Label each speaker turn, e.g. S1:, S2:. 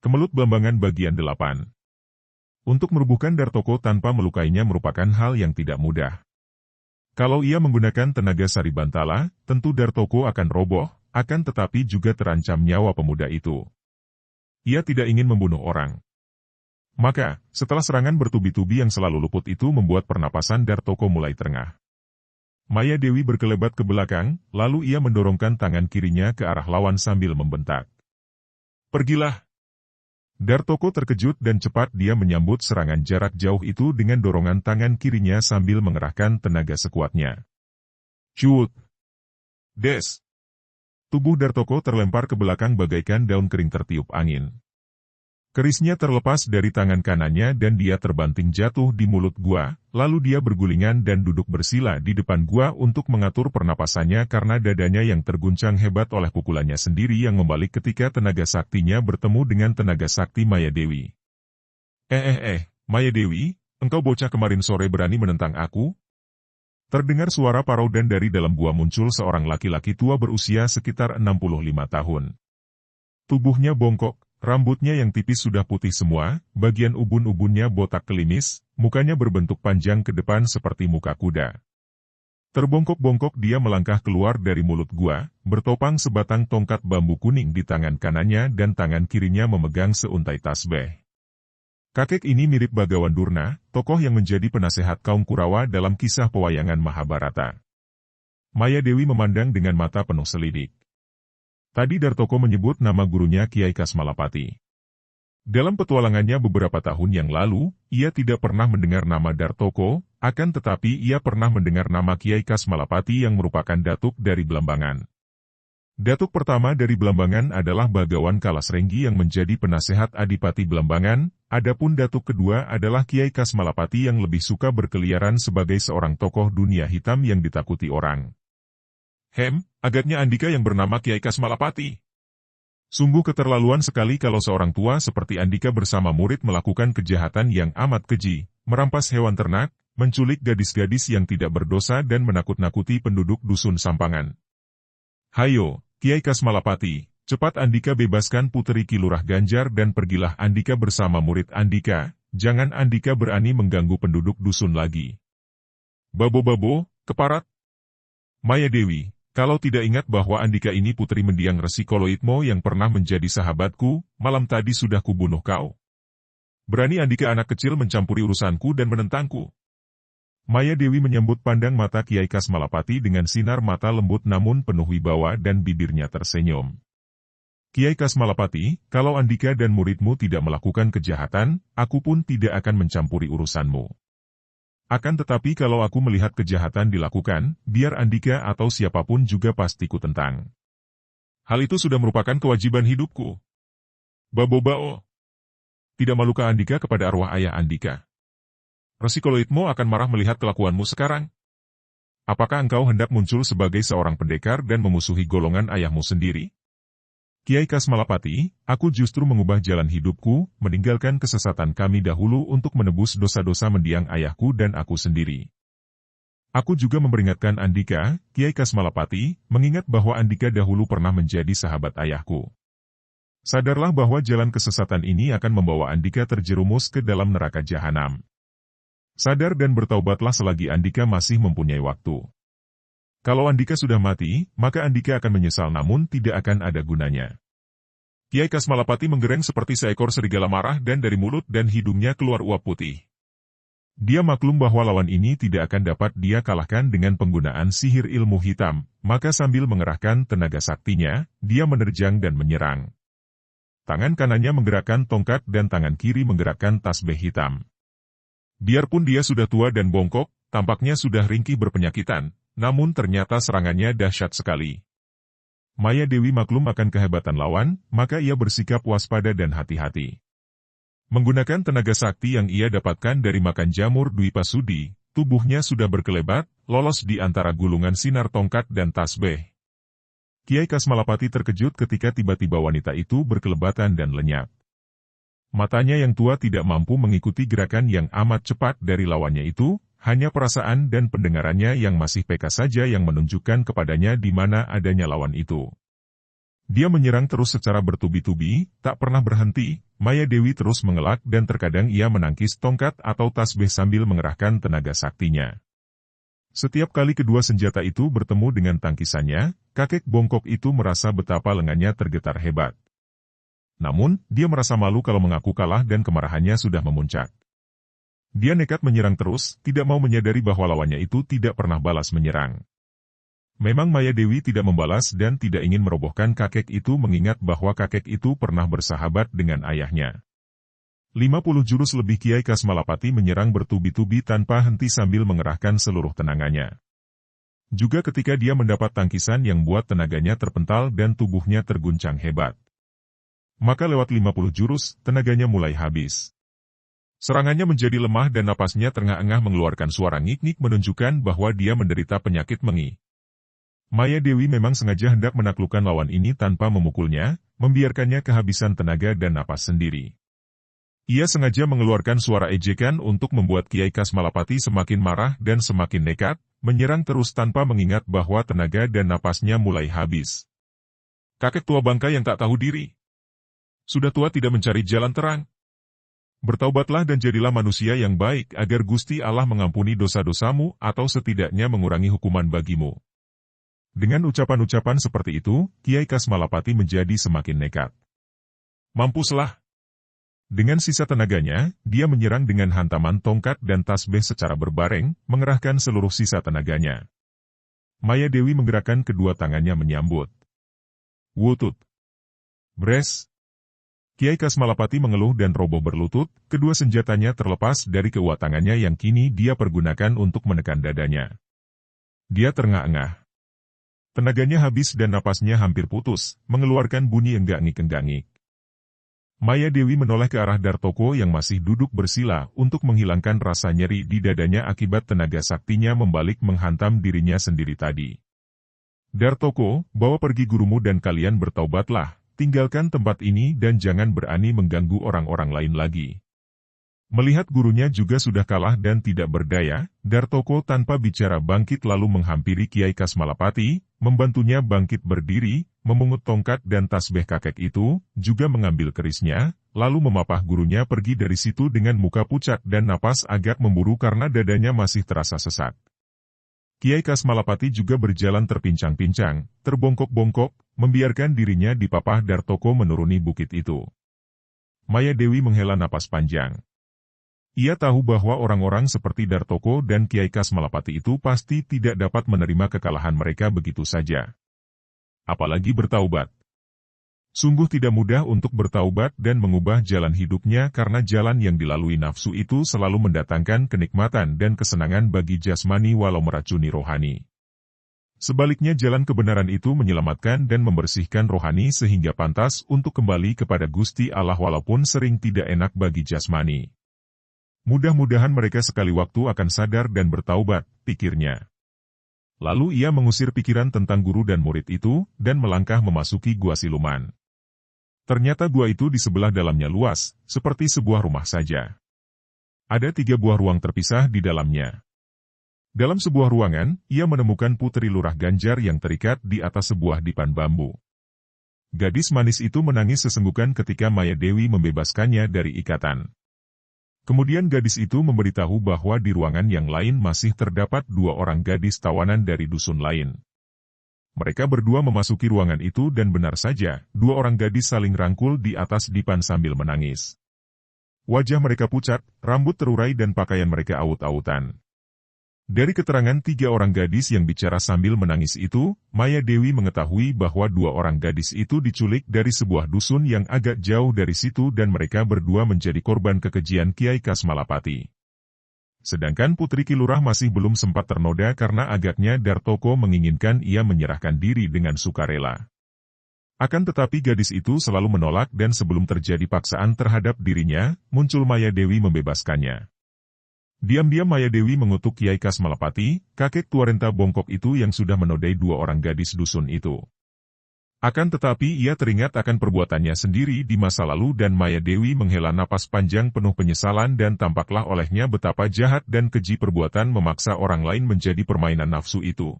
S1: Kemelut Belambangan bagian 8. Untuk merubuhkan Dartoko tanpa melukainya merupakan hal yang tidak mudah. Kalau ia menggunakan tenaga Saribantala, tentu Dartoko akan roboh, akan tetapi juga terancam nyawa pemuda itu. Ia tidak ingin membunuh orang. Maka, setelah serangan bertubi-tubi yang selalu luput itu membuat pernapasan Dartoko mulai terengah. Maya Dewi berkelebat ke belakang, lalu ia mendorongkan tangan kirinya ke arah lawan sambil membentak. "Pergilah!" Dartoko terkejut dan cepat dia menyambut serangan jarak jauh itu dengan dorongan tangan kirinya sambil mengerahkan tenaga sekuatnya. Cut! Des! Tubuh Dartoko terlempar ke belakang bagaikan daun kering tertiup angin. Kerisnya terlepas dari tangan kanannya dan dia terbanting jatuh di mulut gua, lalu dia bergulingan dan duduk bersila di depan gua untuk mengatur pernapasannya karena dadanya yang terguncang hebat oleh pukulannya sendiri yang membalik ketika tenaga saktinya bertemu dengan tenaga sakti Maya Dewi. Maya Dewi, engkau bocah kemarin sore berani menentang aku? Terdengar suara parau dan dari dalam gua muncul seorang laki-laki tua berusia sekitar 65 tahun. Tubuhnya bongkok. Rambutnya yang tipis sudah putih semua, bagian ubun-ubunnya botak kelimis, mukanya berbentuk panjang ke depan seperti muka kuda. Terbongkok-bongkok dia melangkah keluar dari mulut gua, bertopang sebatang tongkat bambu kuning di tangan kanannya dan tangan kirinya memegang seuntai tasbih. Kakek ini mirip Bagawan Durna, tokoh yang menjadi penasehat kaum Kurawa dalam kisah pewayangan Mahabharata. Maya Dewi memandang dengan mata penuh selidik. Tadi Dartoko menyebut nama gurunya Kiai Kasmalapati. Dalam petualangannya beberapa tahun yang lalu, ia tidak pernah mendengar nama Dartoko, akan tetapi ia pernah mendengar nama Kiai Kasmalapati yang merupakan datuk dari Belambangan. Datuk pertama dari Belambangan adalah Bagawan Kalasrenggi yang menjadi penasehat Adipati Belambangan, adapun datuk kedua adalah Kiai Kasmalapati yang lebih suka berkeliaran sebagai seorang tokoh dunia hitam yang ditakuti orang. Agaknya Andika yang bernama Kiai Kasmalapati. Sungguh keterlaluan sekali kalau seorang tua seperti Andika bersama murid melakukan kejahatan yang amat keji, merampas hewan ternak, menculik gadis-gadis yang tidak berdosa dan menakut-nakuti penduduk dusun Sampangan. Hayo, Kiai Kasmalapati, cepat Andika bebaskan Puteri Kilurah Ganjar dan pergilah Andika bersama murid Andika, jangan Andika berani mengganggu penduduk dusun lagi. Babo-babo, keparat. Maya Dewi. Kalau tidak ingat bahwa Andika ini putri mendiang Resi Koloitmo yang pernah menjadi sahabatku, malam tadi sudah kubunuh kau. Berani Andika anak kecil mencampuri urusanku dan menentangku. Maya Dewi menyambut pandang mata Kiai Kasmalapati dengan sinar mata lembut namun penuh wibawa dan bibirnya tersenyum. Kiai Kasmalapati, kalau Andika dan muridmu tidak melakukan kejahatan, aku pun tidak akan mencampuri urusanmu. Akan tetapi kalau aku melihat kejahatan dilakukan, biar Andika atau siapapun juga pasti ku tentang. Hal itu sudah merupakan kewajiban hidupku. Babobao. Tidak malukah Andika kepada arwah ayah Andika? Resi Koloitmo akan marah melihat kelakuanmu sekarang. Apakah engkau hendak muncul sebagai seorang pendekar dan memusuhi golongan ayahmu sendiri? Kiai Kasmalapati, aku justru mengubah jalan hidupku, meninggalkan kesesatan kami dahulu untuk menebus dosa-dosa mendiang ayahku dan aku sendiri. Aku juga memperingatkan Andika, Kiai Kasmalapati, mengingat bahwa Andika dahulu pernah menjadi sahabat ayahku. Sadarlah bahwa jalan kesesatan ini akan membawa Andika terjerumus ke dalam neraka jahanam. Sadar dan bertaubatlah selagi Andika masih mempunyai waktu. Kalau Andika sudah mati, maka Andika akan menyesal namun tidak akan ada gunanya. Kiai Kasmalapati menggereng seperti seekor serigala marah dan dari mulut dan hidungnya keluar uap putih. Dia maklum bahwa lawan ini tidak akan dapat dia kalahkan dengan penggunaan sihir ilmu hitam, maka sambil mengerahkan tenaga saktinya, dia menerjang dan menyerang. Tangan kanannya menggerakkan tongkat dan tangan kiri menggerakkan tasbih hitam. Biarpun dia sudah tua dan bongkok, tampaknya sudah ringkih berpenyakitan, namun ternyata serangannya dahsyat sekali. Maya Dewi maklum akan kehebatan lawan, maka ia bersikap waspada dan hati-hati. Menggunakan tenaga sakti yang ia dapatkan dari makan jamur Dwi Pasudi, tubuhnya sudah berkelebat, lolos di antara gulungan sinar tongkat dan tasbih. Kiai Kasmalapati terkejut ketika tiba-tiba wanita itu berkelebatan dan lenyap. Matanya yang tua tidak mampu mengikuti gerakan yang amat cepat dari lawannya itu, hanya perasaan dan pendengarannya yang masih peka saja yang menunjukkan kepadanya di mana adanya lawan itu. Dia menyerang terus secara bertubi-tubi, tak pernah berhenti. Maya Dewi terus mengelak dan terkadang ia menangkis tongkat atau tasbih sambil mengerahkan tenaga saktinya. Setiap kali kedua senjata itu bertemu dengan tangkisannya, kakek bongkok itu merasa betapa lengannya tergetar hebat. Namun, dia merasa malu kalau mengaku kalah dan kemarahannya sudah memuncak. Dia nekat menyerang terus, tidak mau menyadari bahwa lawannya itu tidak pernah balas menyerang. Memang Maya Dewi tidak membalas dan tidak ingin merobohkan kakek itu mengingat bahwa kakek itu pernah bersahabat dengan ayahnya. 50 jurus lebih Kiai Kasmalapati menyerang bertubi-tubi tanpa henti sambil mengerahkan seluruh tenaganya. Juga ketika dia mendapat tangkisan yang buat tenaganya terpental dan tubuhnya terguncang hebat. Maka lewat 50 jurus, tenaganya mulai habis. Serangannya menjadi lemah dan napasnya terengah-engah mengeluarkan suara ngik-ngik menunjukkan bahwa dia menderita penyakit mengi. Maya Dewi memang sengaja hendak menaklukkan lawan ini tanpa memukulnya, membiarkannya kehabisan tenaga dan napas sendiri. Ia sengaja mengeluarkan suara ejekan untuk membuat Kiai Kasmalapati semakin marah dan semakin nekat, menyerang terus tanpa mengingat bahwa tenaga dan napasnya mulai habis. Kakek tua bangka yang tak tahu diri. Sudah tua tidak mencari jalan terang. Bertaubatlah dan jadilah manusia yang baik agar Gusti Allah mengampuni dosa-dosamu atau setidaknya mengurangi hukuman bagimu. Dengan ucapan-ucapan seperti itu, Kiai Kasmalapati menjadi semakin nekat. Mampuslah. Dengan sisa tenaganya, dia menyerang dengan hantaman tongkat dan tasbih secara berbareng, mengerahkan seluruh sisa tenaganya. Maya Dewi menggerakkan kedua tangannya menyambut. Wutut. Bres. Kiai Kasmalapati mengeluh dan roboh berlutut, kedua senjatanya terlepas dari kedua tangannya yang kini dia pergunakan untuk menekan dadanya. Dia terengah-engah. Tenaganya habis dan napasnya hampir putus, mengeluarkan bunyi enggangik-enggangik. Maya Dewi menoleh ke arah Dartoko yang masih duduk bersila untuk menghilangkan rasa nyeri di dadanya akibat tenaga saktinya membalik menghantam dirinya sendiri tadi. Dartoko, bawa pergi gurumu dan kalian bertaubatlah, tinggalkan tempat ini dan jangan berani mengganggu orang-orang lain lagi. Melihat gurunya juga sudah kalah dan tidak berdaya, Dartoko tanpa bicara bangkit lalu menghampiri Kiai Kasmalapati, membantunya bangkit berdiri, memungut tongkat dan tasbih kakek itu, juga mengambil kerisnya, lalu memapah gurunya pergi dari situ dengan muka pucat dan napas agak memburu karena dadanya masih terasa sesak. Kiai Kasmalapati juga berjalan terpincang-pincang, terbongkok-bongkok, membiarkan dirinya dipapah Dartoko menuruni bukit itu. Maya Dewi menghela napas panjang. Ia tahu bahwa orang-orang seperti Dartoko dan Kiai Kasmalapati itu pasti tidak dapat menerima kekalahan mereka begitu saja. Apalagi bertaubat. Sungguh tidak mudah untuk bertaubat dan mengubah jalan hidupnya karena jalan yang dilalui nafsu itu selalu mendatangkan kenikmatan dan kesenangan bagi jasmani walau meracuni rohani. Sebaliknya jalan kebenaran itu menyelamatkan dan membersihkan rohani sehingga pantas untuk kembali kepada Gusti Allah walaupun sering tidak enak bagi jasmani. Mudah-mudahan mereka sekali waktu akan sadar dan bertaubat, pikirnya. Lalu ia mengusir pikiran tentang guru dan murid itu, dan melangkah memasuki gua siluman. Ternyata gua itu di sebelah dalamnya luas, seperti sebuah rumah saja. Ada 3 buah ruang terpisah di dalamnya. Dalam sebuah ruangan, ia menemukan Putri Lurah Ganjar yang terikat di atas sebuah dipan bambu. Gadis manis itu menangis sesenggukan ketika Maya Dewi membebaskannya dari ikatan. Kemudian gadis itu memberitahu bahwa di ruangan yang lain masih terdapat 2 orang gadis tawanan dari dusun lain. Mereka berdua memasuki ruangan itu dan benar saja, 2 orang gadis saling rangkul di atas dipan sambil menangis. Wajah mereka pucat, rambut terurai dan pakaian mereka aut-autan. Dari keterangan 3 orang gadis yang bicara sambil menangis itu, Maya Dewi mengetahui bahwa 2 orang gadis itu diculik dari sebuah dusun yang agak jauh dari situ dan mereka berdua menjadi korban kekejian Kiai Kasmalapati. Sedangkan Putri Kilurah masih belum sempat ternoda karena agaknya Dartoko menginginkan ia menyerahkan diri dengan sukarela. Akan tetapi gadis itu selalu menolak dan sebelum terjadi paksaan terhadap dirinya, muncul Maya Dewi membebaskannya. Diam-diam Maya Dewi mengutuk Kiai Kasmalapati, kakek tua renta bongkok itu yang sudah menodai 2 orang gadis dusun itu. Akan tetapi ia teringat akan perbuatannya sendiri di masa lalu dan Maya Dewi menghela napas panjang penuh penyesalan dan tampaklah olehnya betapa jahat dan keji perbuatan memaksa orang lain menjadi permainan nafsu itu.